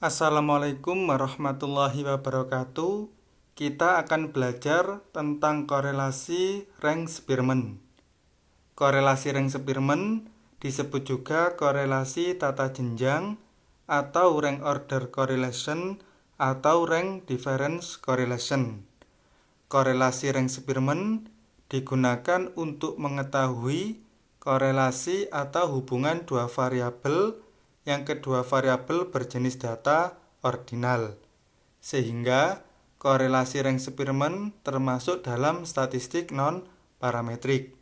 Assalamualaikum warahmatullahi wabarakatuh. Kita akan belajar tentang korelasi Range-Spearman. Korelasi Range-Spearman disebut juga korelasi tata jenjang atau rank order correlation atau rank difference correlation. Korelasi Range-Spearman digunakan untuk mengetahui korelasi atau hubungan dua variabel yang kedua variabel berjenis data ordinal. Sehingga korelasi Range-Spearman termasuk dalam statistik non-parametrik.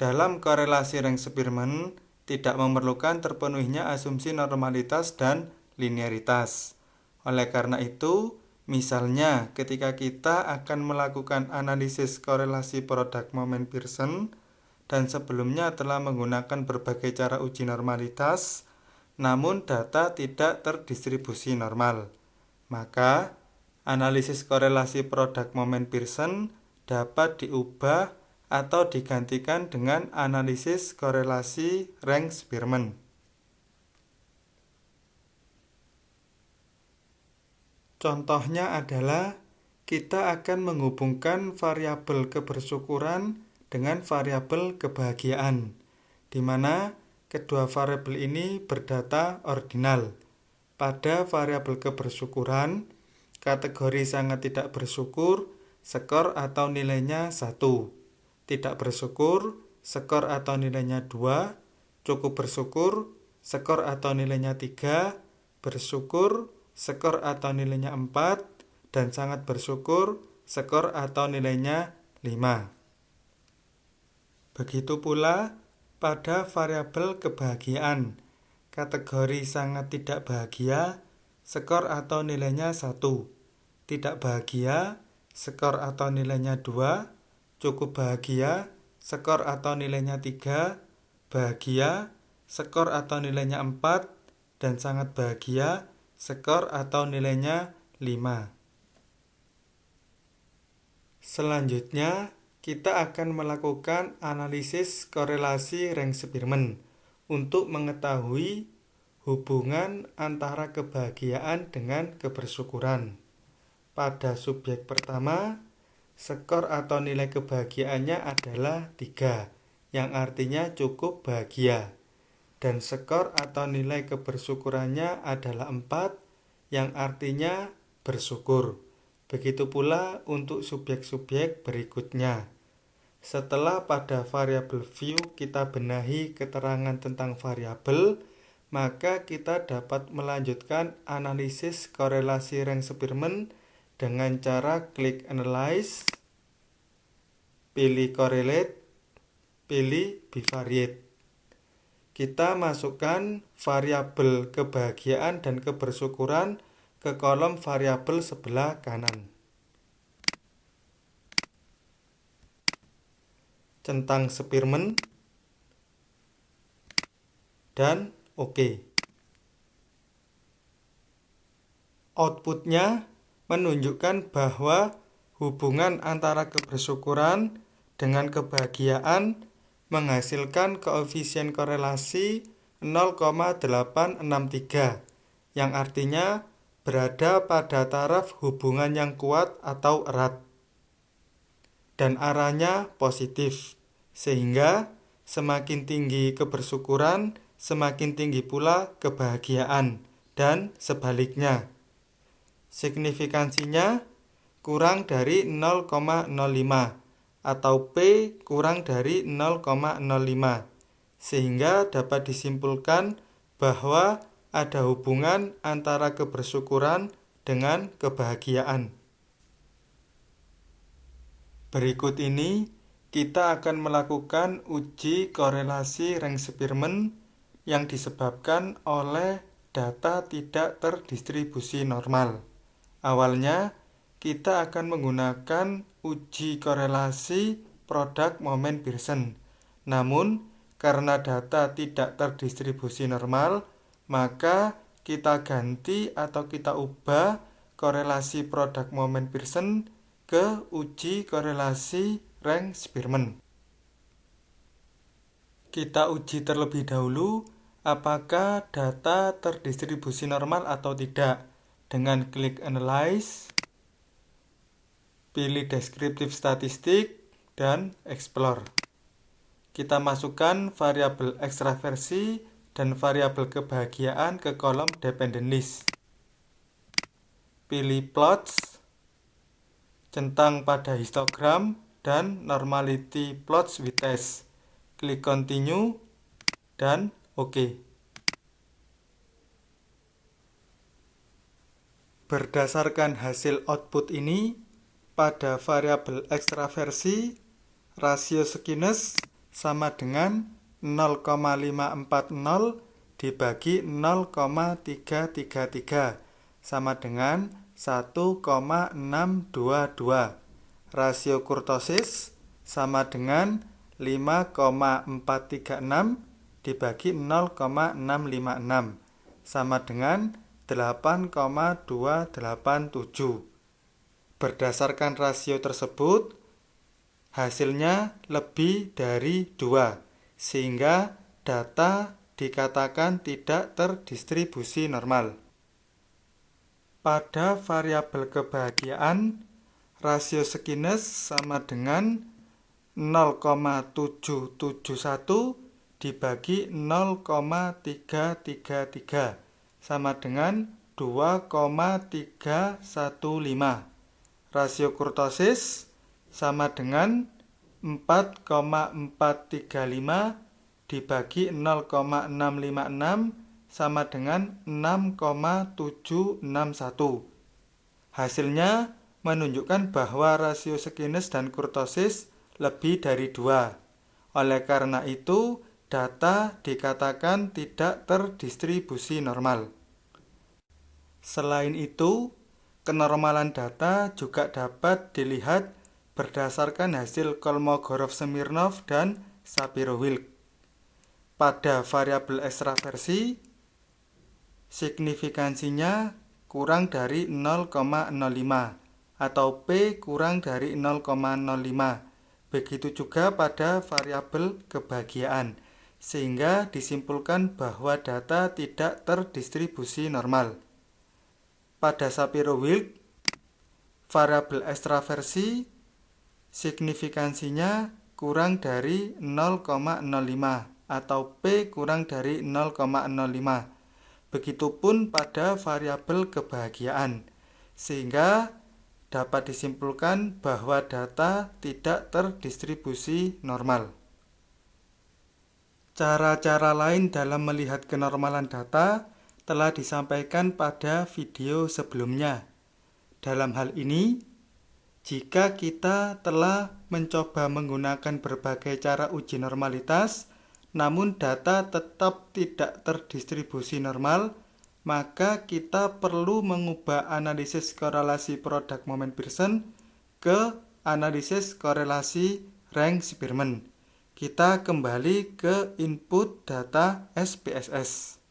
Dalam korelasi Range-Spearman tidak memerlukan terpenuhinya asumsi normalitas dan linearitas. Oleh karena itu, misalnya ketika kita akan melakukan analisis korelasi produk momen Pearson dan sebelumnya telah menggunakan berbagai cara uji normalitas, namun data tidak terdistribusi normal, maka analisis korelasi produk momen Pearson dapat diubah atau digantikan dengan analisis korelasi Range-Spearman. Contohnya adalah kita akan menghubungkan variabel kebersyukuran dengan variabel kebahagiaan, di mana kedua variabel ini berdata ordinal. Pada variabel kebersyukuran, kategori sangat tidak bersyukur, skor atau nilainya 1. Tidak bersyukur, skor atau nilainya 2. Cukup bersyukur, skor atau nilainya 3. Bersyukur, skor atau nilainya 4. Dan sangat bersyukur, skor atau nilainya 5. Begitu pula pada variabel kebahagiaan, kategori sangat tidak bahagia, skor atau nilainya 1. Tidak bahagia, skor atau nilainya 2. Cukup bahagia, skor atau nilainya 3. Bahagia, skor atau nilainya 4. Dan sangat bahagia, skor atau nilainya 5. Selanjutnya, kita akan melakukan analisis korelasi Range-Spearman untuk mengetahui hubungan antara kebahagiaan dengan kebersyukuran. Pada subjek pertama, skor atau nilai kebahagiaannya adalah 3, yang artinya cukup bahagia. Dan skor atau nilai kebersyukurannya adalah 4, yang artinya bersyukur. Begitu pula untuk subjek-subjek berikutnya. Setelah pada variabel view kita benahi keterangan tentang variabel, maka kita dapat melanjutkan analisis korelasi Range-Spearman dengan cara klik analyze, pilih correlate, pilih bivariate. Kita masukkan variabel kebahagiaan dan kebersyukuran ke kolom variabel sebelah kanan. Centang Spearman dan OK. Outputnya menunjukkan bahwa hubungan antara kebersyukuran dengan kebahagiaan menghasilkan koefisien korelasi 0,863, yang artinya berada pada taraf hubungan yang kuat atau erat, dan arahnya positif, sehingga semakin tinggi kebersyukuran, semakin tinggi pula kebahagiaan, dan sebaliknya. Signifikansinya kurang dari 0,05 atau P kurang dari 0,05, sehingga dapat disimpulkan bahwa ada hubungan antara kebersyukuran dengan kebahagiaan. Berikut ini kita akan melakukan uji korelasi Range-Spearman yang disebabkan oleh data tidak terdistribusi normal. Awalnya kita akan menggunakan uji korelasi produk momen Pearson. Namun karena data tidak terdistribusi normal, maka kita ganti atau kita ubah korelasi produk momen Pearson ke uji korelasi Range-Spearman. Kita uji terlebih dahulu apakah data terdistribusi normal atau tidak. Dengan klik Analyze, pilih Deskriptif Statistik, dan Explore. Kita masukkan variabel ekstraversi dan variabel kebahagiaan ke kolom Dependent List. Pilih Plots, centang pada histogram, dan Normality Plots with Test. Klik Continue, dan OK. Berdasarkan hasil output ini, pada variabel ekstraversi, rasio skewness sama dengan 0,540 dibagi 0,333 sama dengan 1,622. Rasio kurtosis sama dengan 5,436 dibagi 0,656 sama dengan 8,287. Berdasarkan rasio tersebut, hasilnya lebih dari 2, sehingga data dikatakan tidak terdistribusi normal. Pada variabel kebahagiaan, rasio skewness sama dengan 0,771 dibagi 0,333 sama dengan 2,315. Rasio kurtosis sama dengan 4,435 dibagi 0,656 sama dengan 6,761. Hasilnya menunjukkan bahwa rasio skewness dan kurtosis lebih dari 2. Oleh karena itu, data dikatakan tidak terdistribusi normal. Selain itu, kenormalan data juga dapat dilihat berdasarkan hasil Kolmogorov-Smirnov dan Shapiro-Wilk. Pada variabel ekstraversi, signifikansinya kurang dari 0,05 atau P kurang dari 0,05. Begitu juga pada variabel kebahagiaan, sehingga disimpulkan bahwa data tidak terdistribusi normal. Pada Shapiro-Wilk, variabel ekstraversi signifikansinya kurang dari 0,05 atau P kurang dari 0,05. Begitupun pada variabel kebahagiaan, sehingga dapat disimpulkan bahwa data tidak terdistribusi normal. Cara-cara lain dalam melihat kenormalan data telah disampaikan pada video sebelumnya. Dalam hal ini, jika kita telah mencoba menggunakan berbagai cara uji normalitas, namun data tetap tidak terdistribusi normal, maka kita perlu mengubah analisis korelasi produk moment Pearson ke analisis korelasi rank Spearman. Kita kembali ke input data SPSS.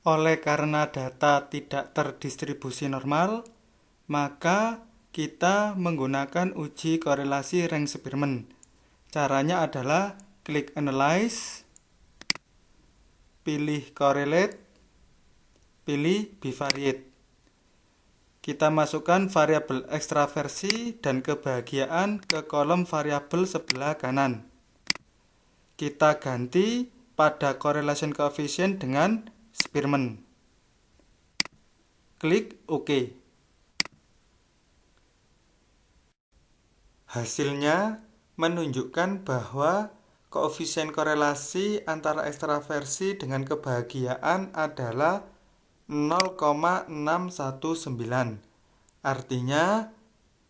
Oleh karena data tidak terdistribusi normal, maka kita menggunakan uji korelasi rank Spearman. Caranya adalah klik Analyze, pilih Correlate, pilih Bivariate. Kita masukkan variabel ekstraversi dan kebahagiaan ke kolom variabel sebelah kanan. Kita ganti pada correlation coefficient dengan Spearman. Klik OK. Hasilnya menunjukkan bahwa koefisien korelasi antara ekstraversi dengan kebahagiaan adalah 0,619. Artinya,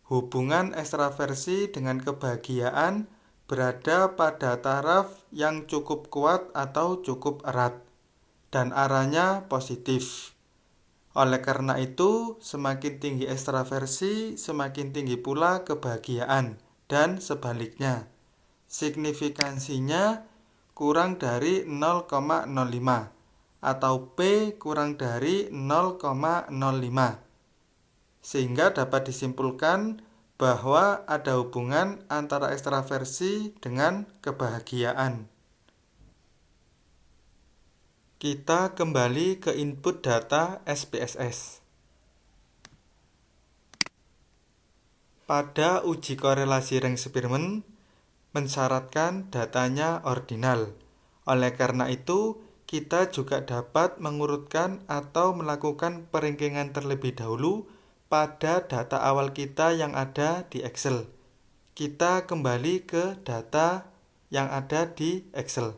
hubungan ekstraversi dengan kebahagiaan berada pada taraf yang cukup kuat atau cukup erat, dan arahnya positif. Oleh karena itu, semakin tinggi ekstraversi, semakin tinggi pula kebahagiaan, dan sebaliknya. Signifikansinya kurang dari 0,05 atau P kurang dari 0,05. Sehingga dapat disimpulkan bahwa ada hubungan antara ekstraversi dengan kebahagiaan. Kita kembali ke input data SPSS. Pada uji korelasi Ring-Spearman, mensyaratkan datanya ordinal. Oleh karena itu, kita juga dapat mengurutkan atau melakukan peringkingan terlebih dahulu pada data awal kita yang ada di Excel. Kita kembali ke data yang ada di Excel.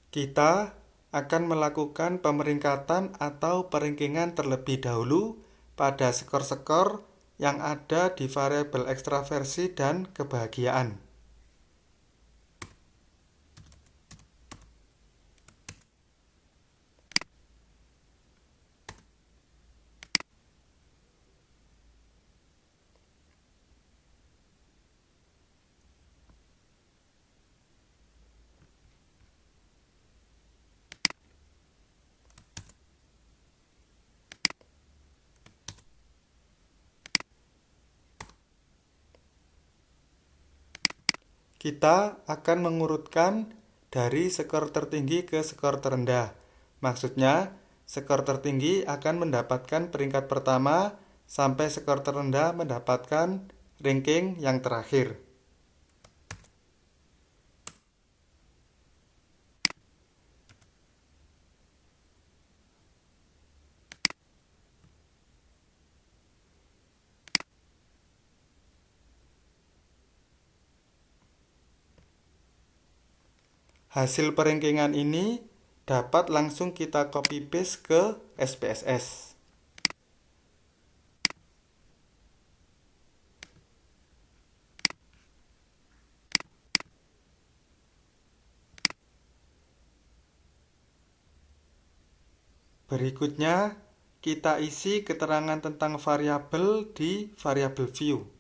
Kita akan melakukan pemeringkatan atau peringkingan terlebih dahulu pada skor-skor yang ada di variabel ekstraversi dan kebahagiaan. Kita akan mengurutkan dari skor tertinggi ke skor terendah. Maksudnya, skor tertinggi akan mendapatkan peringkat pertama sampai skor terendah mendapatkan ranking yang terakhir. Hasil peringkingan ini dapat langsung kita copy paste ke SPSS. Berikutnya, kita isi keterangan tentang variabel di variabel view.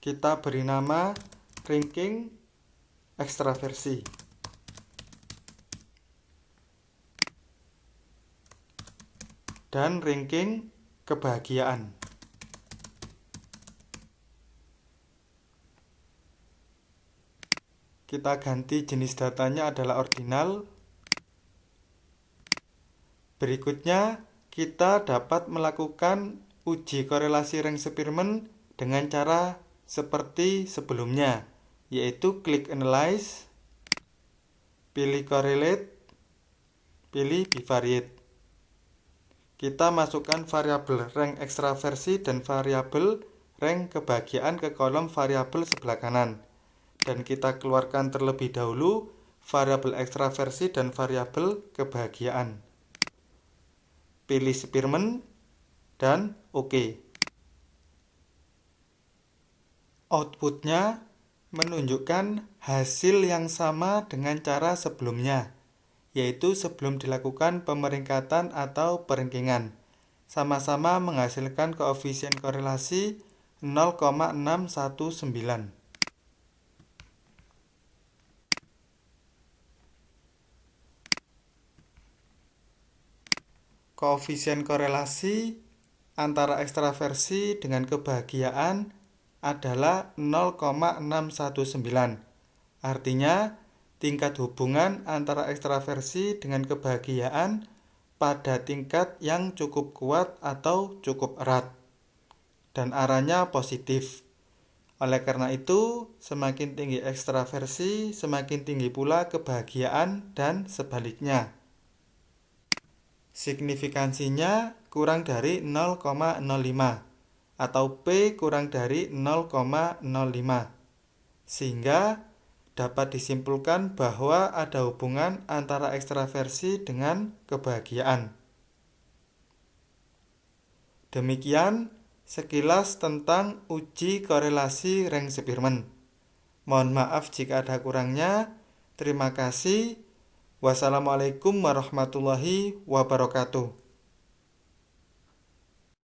Kita beri nama ranking ekstraversi. Dan ranking kebahagiaan. Kita ganti jenis datanya adalah ordinal. Berikutnya, kita dapat melakukan uji korelasi Ring-Spearman dengan cara seperti sebelumnya, yaitu klik Analyze, pilih Correlate, pilih Bivariate. Kita masukkan variabel rank ekstraversi dan variabel rank kebahagiaan ke kolom variabel sebelah kanan. Dan kita keluarkan terlebih dahulu variabel ekstraversi dan variabel kebahagiaan. Pilih Spearman dan OK. Outputnya menunjukkan hasil yang sama dengan cara sebelumnya, yaitu sebelum dilakukan pemeringkatan atau peringkingan. Sama-sama menghasilkan koefisien korelasi 0,619. Koefisien korelasi antara ekstraversi dengan kebahagiaan adalah 0,619. Artinya, tingkat hubungan antara ekstraversi dengan kebahagiaan pada tingkat yang cukup kuat atau cukup erat, dan arahnya positif. Oleh karena itu, semakin tinggi ekstraversi, semakin tinggi pula kebahagiaan, dan sebaliknya. Signifikansinya kurang dari 0,05. Atau P kurang dari 0,05, sehingga dapat disimpulkan bahwa ada hubungan antara ekstraversi dengan kebahagiaan. Demikian sekilas tentang uji korelasi Ring-Spearman. Mohon maaf jika ada kurangnya. Terima kasih. Wassalamualaikum warahmatullahi wabarakatuh.